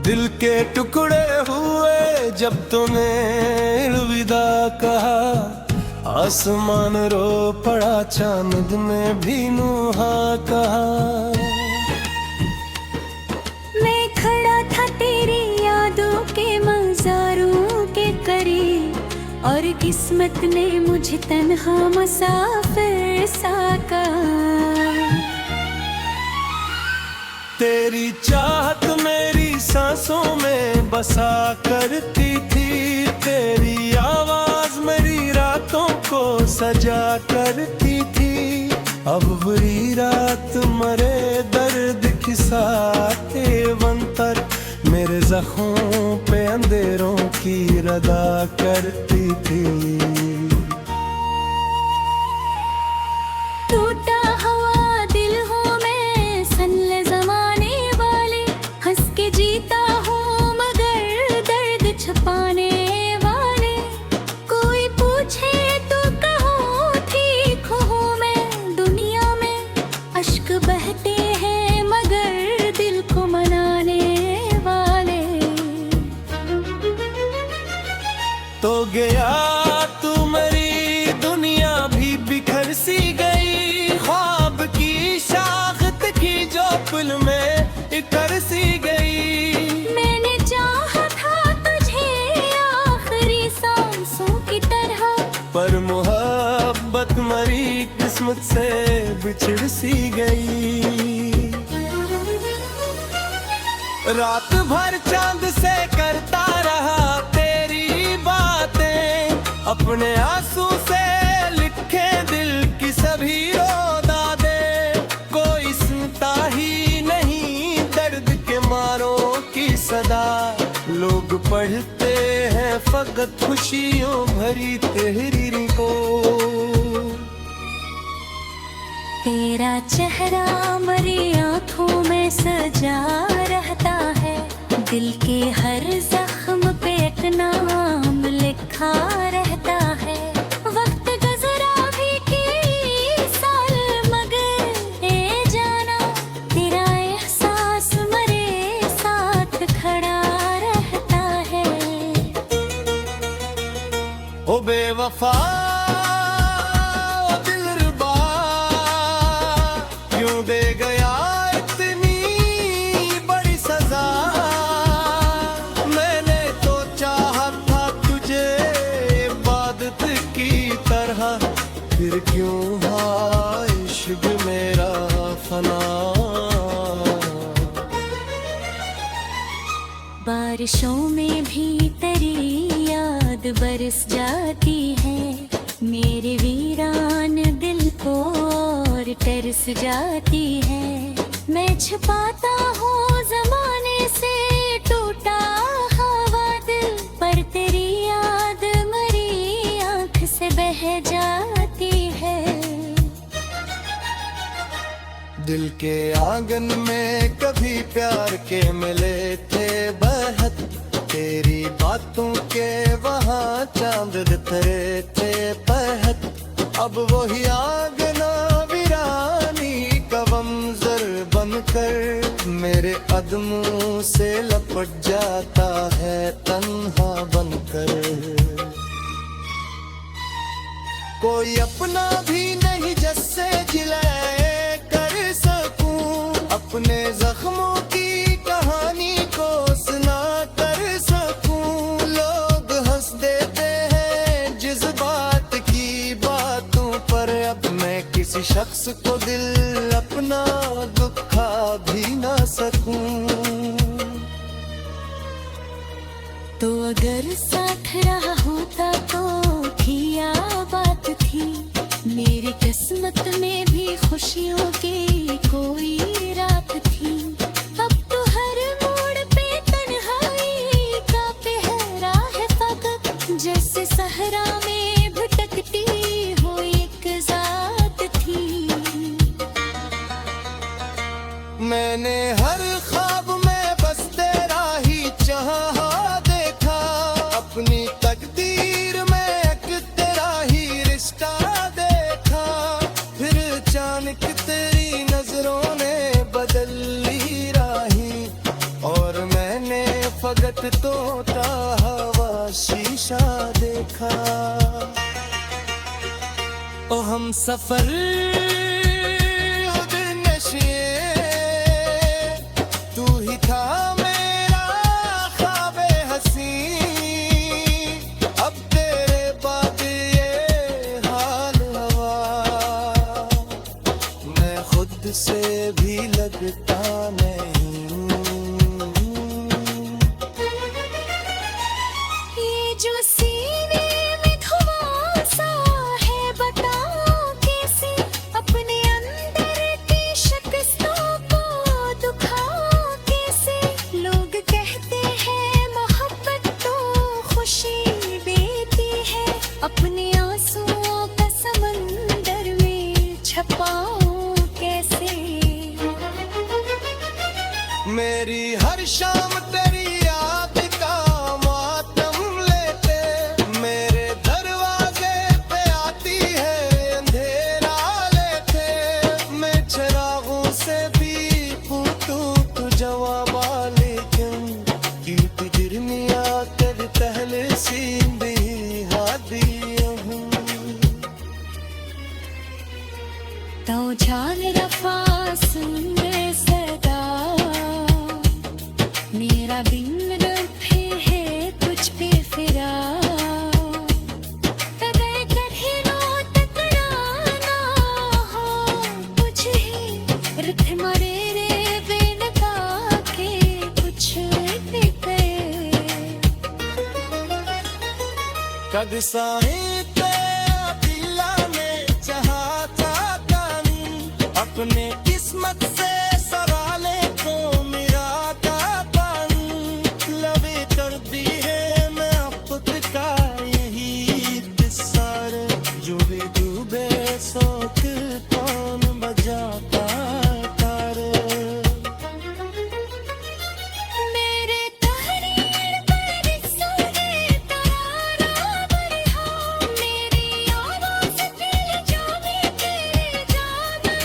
दिल के टुकड़े हुए जब तूने अलविदा कहा, आसमान रो पड़ा, चांद ने भी नुहा कहा। मैं खड़ा था तेरी यादों के मज़ारों के करीब, और किस्मत ने मुझे तन्हा मुसाफिर सा कहा। तेरी चाहत मेरी सांसों में बसा करती थी, तेरी आवाज मेरी रातों को सजा करती थी। अब बुरी रात मरे दर्द खिसाते बंतर, मेरे जख्मों पे अंधेरों की रदा करती थी। टूटा हुआ दिल हूँ मैं, सनले ज़माने वाले, हंस के जीता हूँ मगर दर्द छुपाने वाले। कोई पूछे तो कहूँ ठीक हूँ मैं, दुनिया में अश्क बहते हैं मगर दिल को मनाने वाले। तो गया तू मेरी दुनिया भी बिखर सी गई, ख्वाब की शाखत की जो पुल में इतर सी गई। मैंने चाहा था तुझे आखिरी सांसों की तरह, पर मोहब्बत मरी किस्मत से बिछड़ सी गई। रात भर चांद से करता रहा तेरी बातें, अपने आंसू से लिखे दिल की सभी रोदादे। कोई सुनता ही नहीं दर्द के मारों की सदा, लोग पढ़ते हैं फकत खुशियों भरी तहरीर को। तेरा चेहरा मेरी आँखों में सजा रहता है, दिल के हर जख्म पे एक नाम लिखा रहता है। वक्त गुज़रा भी कई साल मगर ए जाना, तेरा एहसास मेरे साथ खड़ा रहता है। ओ बेवफा ओ दिलरुबा, क्यों दे गया इतनी बड़ी सजा। मैंने तो चाहा था तुझे इबादत की तरह, फिर क्यों हुआ इश्क मेरा फना। बारिशों में भी तेरी याद बरस जाती है, मेरे वीरान दिल को और तरस जाती है। मैं छिपाता हूँ ज़माने से टूटा हुआ दिल, पर तेरी याद मेरी आँख से बह जाती है। दिल के आंगन में कभी प्यार के मिले थे बहत, तेरी बातों के वहाँ चांद दिखे थे पहत। अब वही आंगना वीरानी का मंजर बनकर मेरे कदमों से लपट जाता है तन्हा बनकर। कोई अपना भी नहीं जिससे जिलाए कर सकूं, अपने जख्मों की कहानी को सुना कर सकूं। लोग हंस देते हैं जिस बात की बातों पर, अब मैं किसी शख्स को दिल अपना दुखा भी ना सकूं। तो अगर साथ रहा होता तो किया बात थी, मेरी किस्मत में भी खुशियों की कोई रात थी। अब तो हर मोड़ पे तन्हाई का पहरा है फकत, जैसे सहरा में भटकती हो एक जात थी। मैंने हर ख्वाब में बस तेरा ही चाहा देखा, अपनी तकदीर में एक तेरा ही रिश्ता देखा। फिर अचानक तेरी नजरों ने बदल ली राही, और मैंने रात तोता हवा शीशा देखा। ओ हम सफर नशिए, तू ही था मेरा ख्वाबे हसी। अब तेरे बाद ये हाल हवा, मैं खुद से भी लगता नहीं। ये जो सीने में धुआं सा है, बताओ कैसे अपने अंदर की शिकस्तों को दुखाओ कैसे। लोग कहते हैं मोहब्बत तो खुशी देती है, अपने आंसुओं का समंदर में छपाओ कैसे। मेरी हर शाम तेरी याद का मातम लेते, मेरे दरवाजे पे आती है अंधेरा लेते। मैं चिरागों से भी पूछूं तू जवाब, लेकिन क्यों गिरनिया कर तहले सीन भी हादी हूँ। तो जान रफा सुन सदा, मेरा बिन रखे है तुझ पे फिरा। अगर कभी रो तकराना हो तुझे, रख मरे रे बिन के कुछ गए। कद साईं ते दिला में चाहता कानी, अपने किस्मत से सवाले को मेरा का पानी। लबे कर दी है मैं अब का यही किस्सार, जो भी डूबे सोच कौन बजाता तार। मेरे तहरीर पर सुने तरारा बरहा, मेरी आवाज़ दिल जावे तेरे जाना।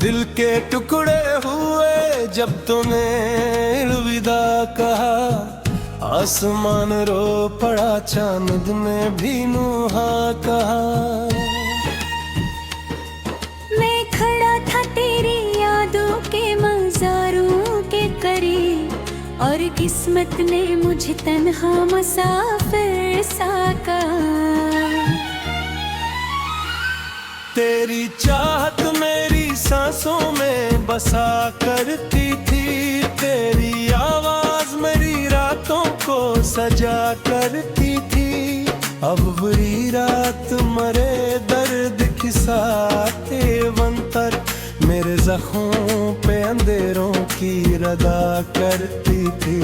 दिल के टुकड़े हुए जब तूने अलविदा कहा, आसमान रो पड़ा चांद ने भी नुहा कहा। मैं खड़ा था तेरी यादों के मज़ारों के करीब, और किस्मत ने मुझे तन्हा मुसाफिर सा कहा। तेरी चाहत मेरी सांसों में बसा करती थी, तेरी आवाज मेरी रातों को सजा करती थी। अब बुरी रात मरे दर्द खिसाते वंतर, मेरे जख्मों पे अंधेरों की रदा करती थी।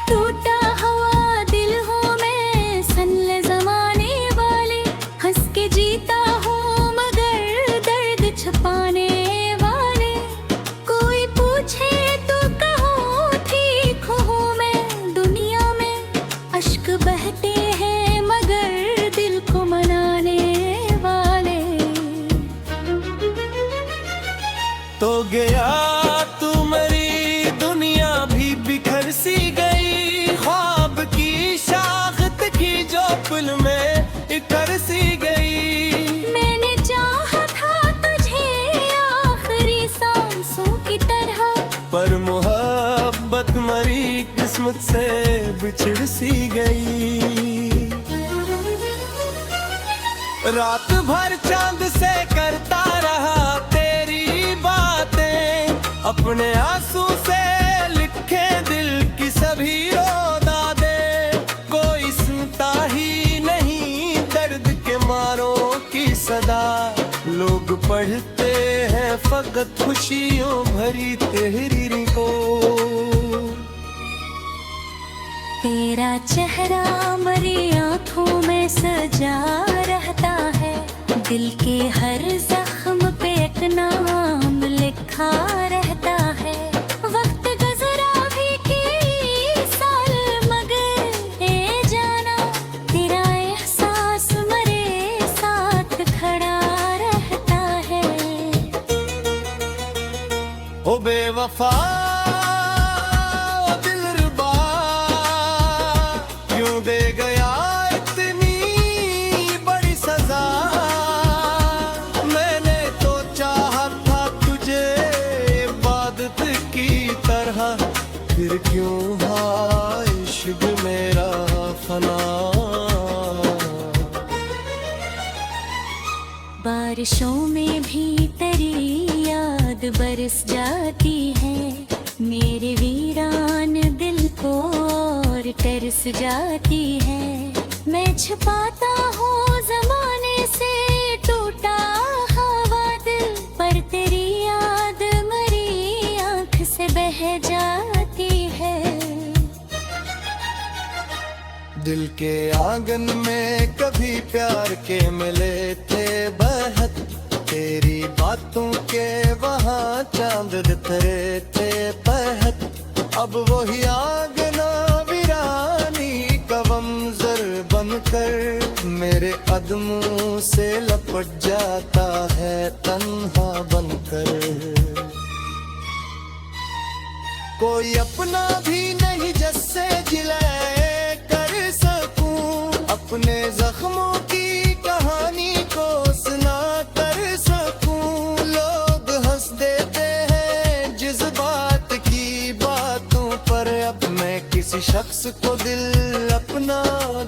टूटा हुआ दिल हूँ मैं, सनले ज़माने वाले, हंस के जीता हूँ मगर दर्द छुपाने वाले। कोई पूछे तो कहो ठीक हूँ मैं, दुनिया में अश्क बहते हैं मगर दिल को मनाने वाले। तो गया तू मेरी दुनिया भी बिखर सी गई, ख्वाब की शाखत की जो पुल में इकर सी गई। मैंने चाहा था तुझे आखिरी सांसों की तरह, पर मोहब्बत मरी किस्मत से बिछड़ सी गई। रात भर चांद से करता रहा तेरी बातें, अपने आंसू से लिखे दिल की सभी रोदा दे। कोई सुनता ही नहीं दर्द के मारों की सदा, लोग जगत खुशियों भरी तेरी रिपोर्ट। तेरा चेहरा मेरी आँखों में सजा रहता है, दिल के हर जख्म पे एक नाम लिखा रहता है। वक्त गुजरा भी कई साल मगर ए जाना, तेरा एहसास मेरे साथ खड़ा रहता है। ओ बेवफा ओ दिलरुबा, क्यों दे गया इतनी बड़ी सजा। मैंने तो चाहा था तुझे इबादत की तरह, फिर क्यों है इश्क मेरा फना। बारिशों में भी तेरी याद बरस जाती है, मेरे वीरान दिल को और तरस जाती है। मैं छुपाता हूँ जमाने से टूटा हवा दिल, पर तेरी याद मेरी आँख से बह जाती है। दिल के आंगन में कभी प्यार के मिले थे बहत, तेरी बातों के वहाँ चांद दिखे थे पहत। अब वही आंगना वीरानी कवम जर बनकर मेरे कदमों से लपट जाता है तन्हा बनकर। कोई अपना भी नहीं जिससे जिले कर सकूं, अपने जख्मों की कहानी को सुना कर सकूं। लोग हंस देते हैं जिस बात की बातों पर, अब मैं किसी शख्स को दिल अपना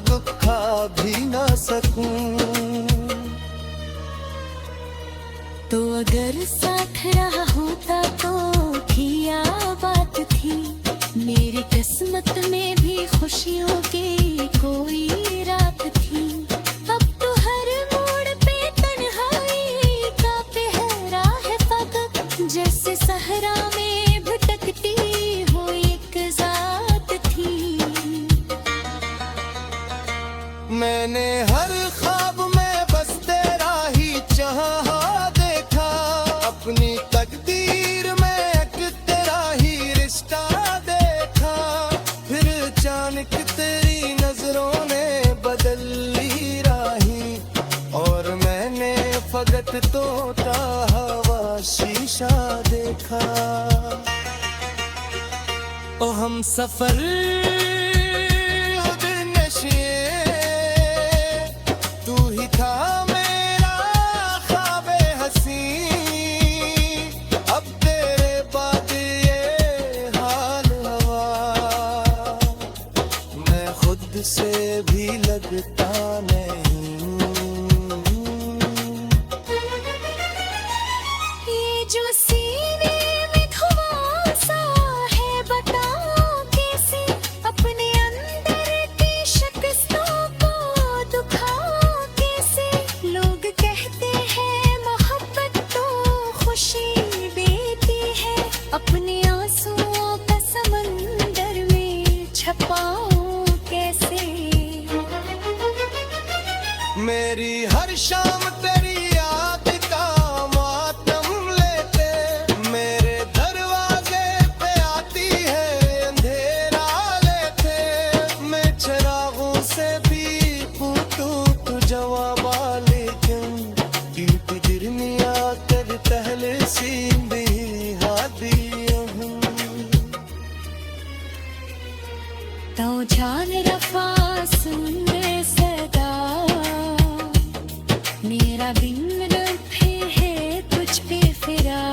दुखा भी ना सकूं। तो अगर साथ रहा होता तो किया बात थी, मेरी किस्मत में भी खुशियों की कोई रात थी। अब तो हर मोड़ पे तन्हाई का पहरा है फकत, जैसे सहरा में भटकती हुई एक जात थी। मैंने हर ख्वाब में बस तेरा ही चाहा देखा, अपनी तकदीर में एक तेरा ही रिश्ता देखा। फिर अचानक तेरी नजरों ने बदल ली राही, और मैंने फकत तोता हवा शीशा देखा। ओ हम सफर तू ही था मेरा ख्वाबे हसी, अब तेरे बाद ये हाल हवा। मैं खुद से भी लगता नहीं, ये जो सीने में धुआं सा है बताओ कैसे, अपने अंदर की शिकस्तों को दुखाओ कैसे। लोग कहते हैं मोहब्बत तो खुशी देती है, अपने आंसुओं का समंदर में छपाऊं कैसे। मेरी हर शाम तेरी याद का मातम लेते, मेरे दरवाजे पे आती है अंधेरा लेते। मैं चिरागों से भी पूछूं तू जवाब, लेकिन क्योंकि गिरनिया तेरे तहले सीन भी हादिया हूँ। तो जान रफा सुन सदा, मेरा दिन रफे है तुझ पे फिरा।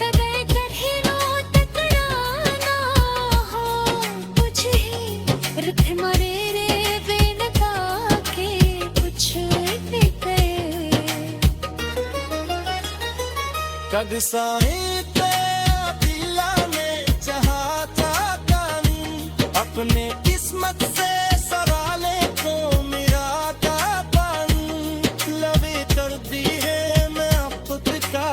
कदे कभी नो तकराना हो मुझे, रुख मरे रे बेनका के कुछ भी कहे। कद साईं ते दिला ने चाहता कानी, अपने किस्मत से सवाले को मिराता पानी। लबे कर दी है मैं अब खुद का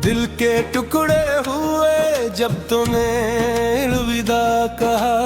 दिल के टुकड़े हुए जब तूने अलविदा कहा,